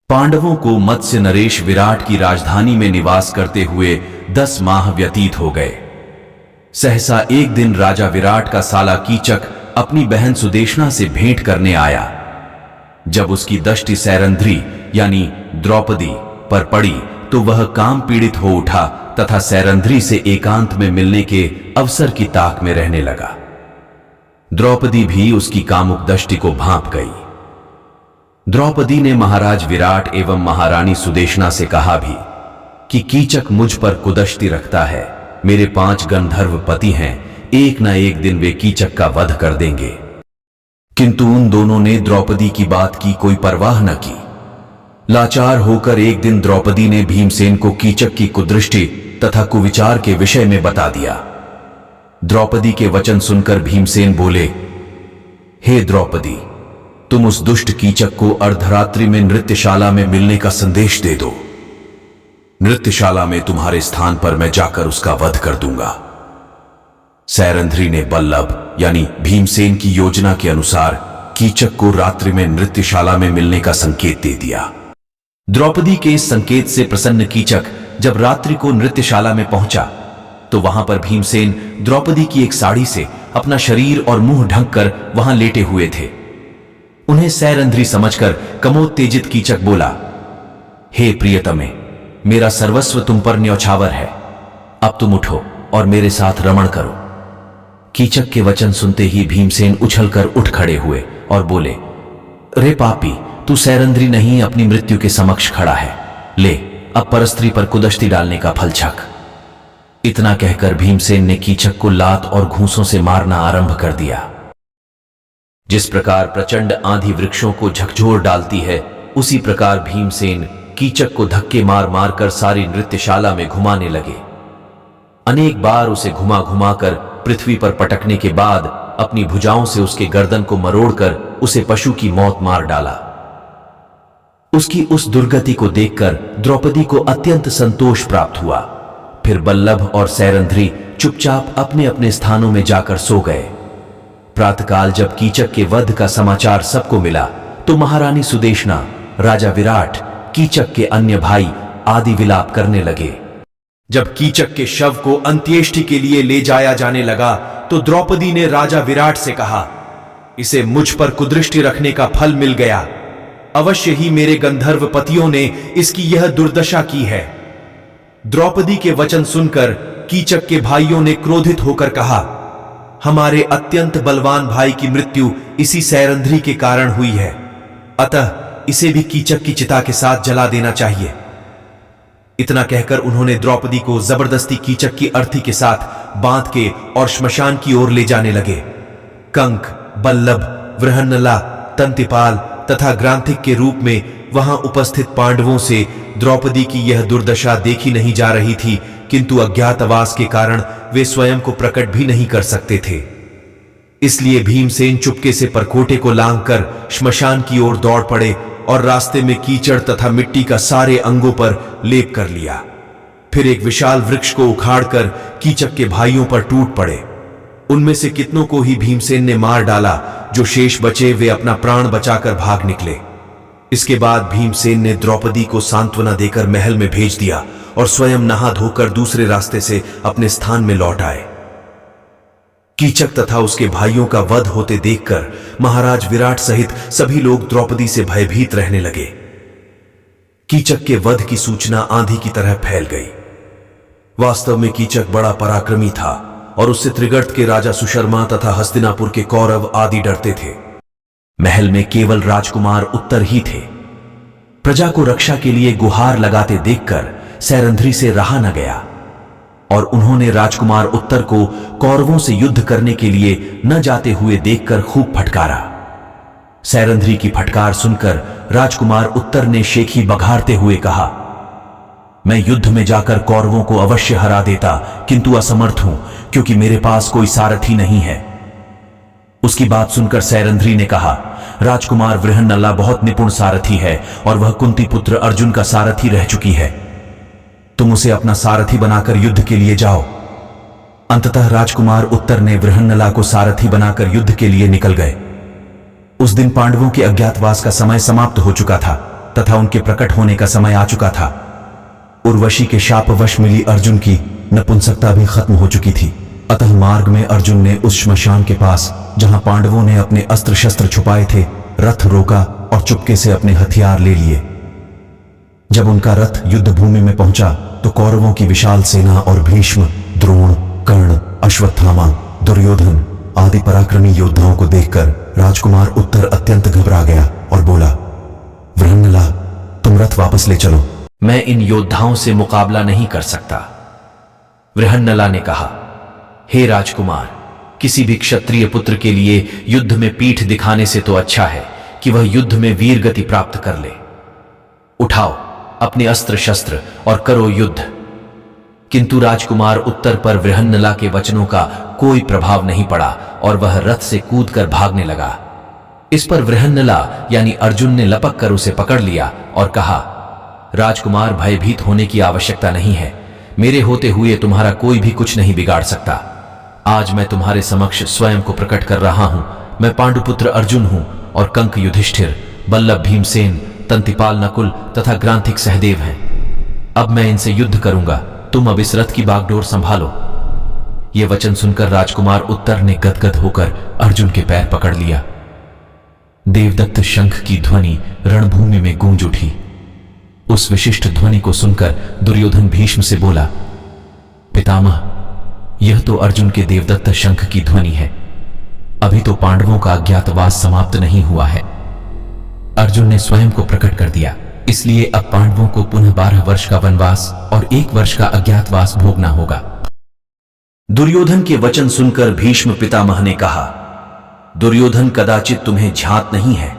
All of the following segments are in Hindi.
पांडवों को मत्स्य नरेश विराट की राजधानी में निवास करते हुए 10 माह व्यतीत हो गए। सहसा एक दिन राजा विराट का साला कीचक अपनी बहन सुदेशना से भेंट करने आया। जब उसकी दृष्टि सैरंध्री यानी द्रौपदी पर पड़ी तो वह काम पीड़ित हो उठा तथा सैरंध्री से एकांत में मिलने के अवसर की ताक में रहने लगा। द्रौपदी भी उसकी कामुक दृष्टि को भांप गई। द्रौपदी ने महाराज विराट एवं महारानी सुदेशना से कहा भी कि कीचक मुझ पर कुदृष्टि रखता है। मेरे 5 गंधर्व पति हैं, एक न एक दिन वे कीचक का वध कर देंगे। किंतु उन दोनों ने द्रौपदी की बात की कोई परवाह न की। लाचार होकर एक दिन द्रौपदी ने भीमसेन को कीचक की कुदृष्टि तथा कुविचार के विषय में बता दिया। द्रौपदी के वचन सुनकर भीमसेन बोले, हे द्रौपदी, तुम उस दुष्ट कीचक को अर्धरात्रि में नृत्यशाला में मिलने का संदेश दे दो। नृत्यशाला में तुम्हारे स्थान पर मैं जाकर उसका वध कर दूंगा। सैरंध्री ने बल्लभ यानी भीमसेन की योजना के अनुसार कीचक को रात्रि में नृत्यशाला में मिलने का संकेत दे दिया। द्रौपदी के इस संकेत से प्रसन्न कीचक जब रात्रि को नृत्यशाला में पहुंचा तो वहां पर भीमसेन द्रौपदी की एक साड़ी से अपना शरीर और मुंह ढककर वहां लेटे हुए थे। उन्हें सैरंध्री समझकर कमोत्तेजित कीचक बोला, हे प्रियतमे, मेरा सर्वस्व तुम पर न्यौछावर है। अब तुम उठो और मेरे साथ रमण करो। कीचक के वचन सुनते ही भीमसेन उछलकर उठ खड़े हुए और बोले, रे पापी, तू सैरंध्री नहीं अपनी मृत्यु के समक्ष खड़ा है। ले, अब परस्त्री पर कुदृष्टि डालने का फल छक। इतना कहकर भीमसेन ने कीचक को लात और घूंसों से मारना आरंभ कर दिया। जिस प्रकार प्रचंड आंधी वृक्षों को झकझोर डालती है, उसी प्रकार भीमसेन कीचक को धक्के मार मार कर सारी नृत्यशाला में घुमाने लगे। अनेक बार उसे घुमा घुमा कर पृथ्वी पर पटकने के बाद अपनी भुजाओं से उसके गर्दन को मरोड़कर उसे पशु की मौत मार डाला। उसकी उस दुर्गति को देखकर द्रौपदी को अत्यंत संतोष प्राप्त हुआ। फिर बल्लभ और सैरंध्री चुपचाप अपने अपने स्थानों में जाकर सो गए। प्रातःकाल जब कीचक के वध का समाचार सबको मिला तो महारानी सुदेशना, राजा विराट, कीचक के अन्य भाई आदि विलाप करने लगे। जब कीचक के शव को अंत्येष्टि के लिए ले जाया जाने लगा तो द्रौपदी ने राजा विराट से कहा, इसे मुझ पर कुदृष्टि रखने का फल मिल गया। अवश्य ही मेरे गंधर्व पतियों ने इसकी यह दुर्दशा की है। द्रौपदी के वचन सुनकर कीचक के भाइयों ने क्रोधित होकर कहा, हमारे अत्यंत बलवान भाई की मृत्यु इसी सैरंध्री के कारण हुई है, अतः इसे भी कीचक की चिता के साथ जला देना चाहिए। इतना कहकर उन्होंने द्रौपदी को जबरदस्ती कीचक की अर्थी के साथ बांध के और श्मशान की ओर ले जाने लगे। कंक, बल्लभ, वृहन्नला, तंतिपाल तथा ग्रांथिक के रूप में वहां उपस्थित पांडवों से द्रौपदी की यह दुर्दशा देखी नहीं जा रही थी, किंतु अज्ञातवास के कारण वे स्वयं को प्रकट भी नहीं कर सकते थे। इसलिए भीमसेन चुपके से परकोटे को लांघकर श्मशान की ओर दौड़ पड़े और रास्ते में कीचड़ तथा मिट्टी का सारे अंगों पर लेप कर लिया। फिर एक विशाल वृक्ष को उखाड़कर कीचक के भाइयों पर टूट पड़े। उनमें से कितनों को ही भीमसेन ने मार डाला, जो शेष बचे वे अपना प्राण बचाकर भाग निकले। इसके बाद भीमसेन ने द्रौपदी को सांत्वना देकर महल में भेज दिया और स्वयं नहा धोकर दूसरे रास्ते से अपने स्थान में लौट आए। कीचक तथा उसके भाइयों का वध होते देखकर महाराज विराट सहित सभी लोग द्रौपदी से भयभीत रहने लगे। कीचक के वध की सूचना आंधी की तरह फैल गई। वास्तव में कीचक बड़ा पराक्रमी था और उससे त्रिगर्त के राजा सुशर्मा तथा हस्तिनापुर के कौरव आदि डरते थे। महल में केवल राजकुमार उत्तर ही थे। प्रजा को रक्षा के लिए गुहार लगाते देखकर सैरंध्री से रहा न गया और उन्होंने राजकुमार उत्तर को कौरवों से युद्ध करने के लिए न जाते हुए देखकर खूब फटकारा। सैरंध्री की फटकार सुनकर राजकुमार उत्तर ने शेखी बघारते हुए कहा, मैं युद्ध में जाकर कौरवों को अवश्य हरा देता, किंतु असमर्थ हूं क्योंकि मेरे पास कोई सारथी नहीं है। उसकी बात सुनकर सैरंध्री ने कहा, राजकुमार वृहन्नला बहुत निपुण सारथी है और वह कुंती पुत्र अर्जुन का सारथी रह चुकी है। तुम उसे अपना सारथी बनाकर युद्ध के लिए जाओ। अंततः राजकुमार उत्तर ने वृहन्नला को सारथी बनाकर युद्ध के लिए निकल गए। उस दिन पांडवों के अज्ञातवास का समय समाप्त हो चुका था। तथा उनके प्रकट होने का समय आ चुका था। उर्वशी के शापवश मिली अर्जुन की नपुंसकता भी खत्म हो चुकी थी। अतः मार्ग में अर्जुन ने उस श्मशान के पास, जहां पांडवों ने अपने अस्त्र शस्त्र छुपाए थे, रथ रोका और चुपके से अपने हथियार ले लिए। जब उनका रथ युद्ध भूमि में पहुंचा तो कौरवों की विशाल सेना और भीष्म, द्रोण, कर्ण, अश्वत्थामा, दुर्योधन आदि पराक्रमी योद्धाओं को देखकर राजकुमार उत्तर अत्यंत घबरा गया और बोला, वृहन्नला, तुम रथ वापस ले चलो। मैं इन योद्धाओं से मुकाबला नहीं कर सकता। वृहन्नला ने कहा, हे राजकुमार, किसी भी क्षत्रिय पुत्र के लिए युद्ध में पीठ दिखाने से तो अच्छा है कि वह युद्ध में वीर गति प्राप्त कर ले। उठाओ अपने अस्त्र शस्त्र और करो युद्ध। किंतु राजकुमार उत्तर पर वृहन्नला के वचनों का कोई प्रभाव नहीं पड़ा और वह रथ से कूदकर भागने लगा। इस पर वृहन्नला यानी अर्जुन ने लपक कर उसे पकड़ लिया और कहा, राजकुमार, भयभीत होने की आवश्यकता नहीं है। मेरे होते हुए तुम्हारा कोई भी कुछ नहीं बिगाड़ सकता। आज मैं तुम्हारे समक्ष स्वयं को प्रकट कर रहा हूं। मैं पांडुपुत्र अर्जुन हूं और कंक युधिष्ठिर, बल्लभ भीमसेन, तंतिपाल नकुल तथा ग्रांथिक सहदेव हैं। अब मैं इनसे युद्ध करूंगा। तुम अब इस रथ की बागडोर संभालो। ये वचन सुनकर राजकुमार उत्तर ने गदगद होकर अर्जुन के पैर पकड़ लिया। देवदत्त शंख की ध्वनि रणभूमि में गूंज उठी। उस विशिष्ट ध्वनि को सुनकर दुर्योधन भीष्म से बोला, पितामह, यह तो अर्जुन के देवदत्त शंख की ध्वनि है। अभी तो पांडवों का अज्ञातवास समाप्त नहीं हुआ है। अर्जुन ने स्वयं को प्रकट कर दिया, इसलिए अब पांडवों को पुनः 12 वर्ष का वनवास और 1 वर्ष का अज्ञातवास भोगना होगा। दुर्योधन के वचन सुनकर भीष्म पितामह ने कहा, दुर्योधन, कदाचित तुम्हें ध्यात नहीं है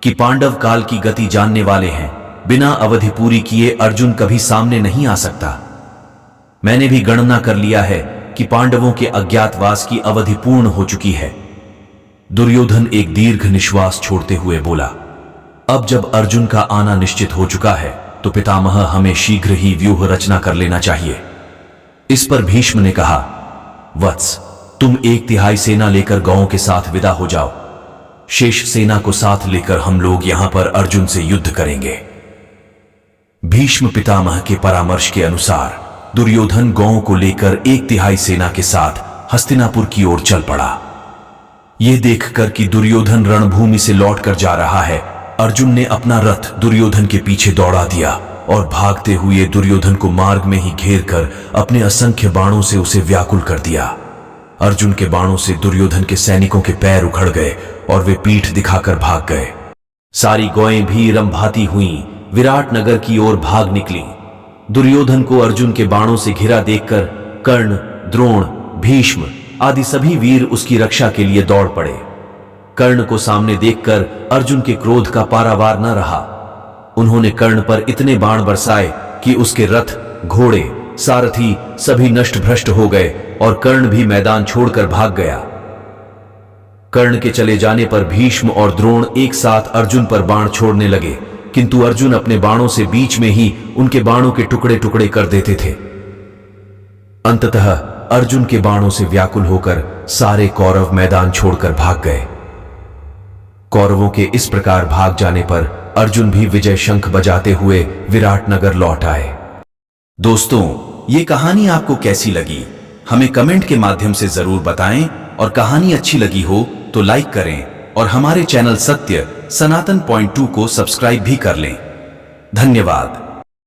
कि पांडव काल की गति जानने वाले हैं। बिना अवधि पूरी किए अर्जुन कभी सामने नहीं आ सकता। मैंने भी गणना कर लिया है कि पांडवों के अज्ञातवास की अवधि पूर्ण हो चुकी है। दुर्योधन एक दीर्घ निश्वास छोड़ते हुए बोला, अब जब अर्जुन का आना निश्चित हो चुका है तो पितामह, हमें शीघ्र ही व्यूह रचना कर लेना चाहिए। इस पर भीष्म ने कहा, वत्स, तुम 1/3 सेना लेकर गौओं के साथ विदा हो जाओ। शेष सेना को साथ लेकर हम लोग यहां पर अर्जुन से युद्ध करेंगे। भीष्म पितामह के परामर्श के अनुसार दुर्योधन गौओं को लेकर 1/3 सेना के साथ हस्तिनापुर की ओर चल पड़ा। यह देखकर कि दुर्योधन रणभूमि से लौटकर जा रहा है, अर्जुन ने अपना रथ दुर्योधन के पीछे दौड़ा दिया और भागते हुए दुर्योधन को मार्ग में ही घेर कर अपने असंख्य बाणों से उसे व्याकुल कर दिया। अर्जुन के बाणों से दुर्योधन के सैनिकों के पैर उखड़ गए और वे पीठ दिखाकर भाग गए। सारी गौएं भी रंभाती हुई विराट नगर की ओर भाग निकली। दुर्योधन को अर्जुन के बाणों से घिरा देखकर कर्ण, द्रोण, भीष्म आदि सभी वीर उसकी रक्षा के लिए दौड़ पड़े। कर्ण को सामने देखकर अर्जुन के क्रोध का पारावार न रहा। उन्होंने कर्ण पर इतने बाण बरसाए कि उसके रथ, घोड़े, सारथी सभी नष्ट भ्रष्ट हो गए और कर्ण भी मैदान छोड़कर भाग गया। कर्ण के चले जाने पर भीष्म और द्रोण एक साथ अर्जुन पर बाण छोड़ने लगे, किंतु अर्जुन अपने बाणों से बीच में ही उनके बाणों के टुकड़े टुकड़े कर देते थे। अंततः अर्जुन के बाणों से व्याकुल होकर सारे कौरव मैदान छोड़कर भाग गए। कौरवों के इस प्रकार भाग जाने पर अर्जुन भी विजय शंख बजाते हुए विराट नगर लौट आए। दोस्तों, ये कहानी आपको कैसी लगी हमें कमेंट के माध्यम से जरूर बताएं और कहानी अच्छी लगी हो तो लाइक करें और हमारे चैनल सत्य सनातन .2 को सब्सक्राइब भी कर लें। धन्यवाद।